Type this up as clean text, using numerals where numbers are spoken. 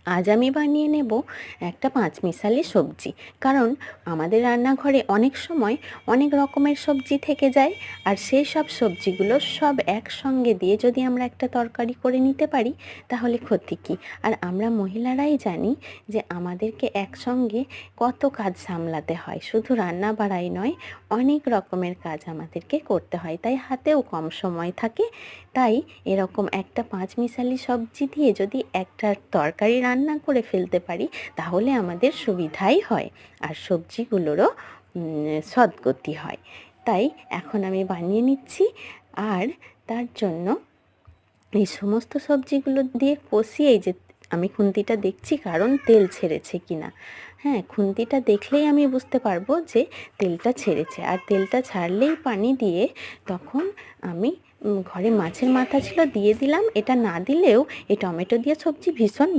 আজ আমি বানিয়ে নেব একটা পাঁচমিশালি সবজি। কারণ আমাদের রান্নাঘরে অনেক সময় অনেক রকমের সবজি থেকে যায়, আর সেই সব সবজিগুলো সব একসঙ্গে দিয়ে যদি আমরা একটা তরকারি করে নিতে পারি তাহলে ক্ষতি কী। আর আমরা মহিলারাই জানি যে আমাদেরকে একসঙ্গে কত কাজ সামলাতে হয়, শুধু রান্না বাড়াই নয়, অনেক রকমের কাজ আমাদেরকে করতে হয়, তাই হাতেও কম সময় থাকে। তাই এরকম একটা পাঁচমিশালি সবজি দিয়ে যদি একটা তরকারি রান্না করে ফেলতে পারি তাহলে আমাদের সুবিধাই হয়, আর সবজিগুলোরও সদ্গতি হয়। তাই এখন আমি বানিয়ে নিচ্ছি। আর তার জন্য এই সমস্ত সবজিগুলো দিয়ে কষিয়েই যে আমি খুন্তিটা দেখছি কারণ তেল ছেড়েছে কিনা। হ্যাঁ, খুন্তিটা দেখলেই আমি বুঝতে পারবো যে তেলটা ছেড়েছে, আর তেলটা ছাড়লেই পানি দিয়ে তখন আমি ঘরে মাছের মাথা ছিল দিয়ে দিলাম। এটা না দিলেও এই টমেটো দিয়ে সবজি ভীষণ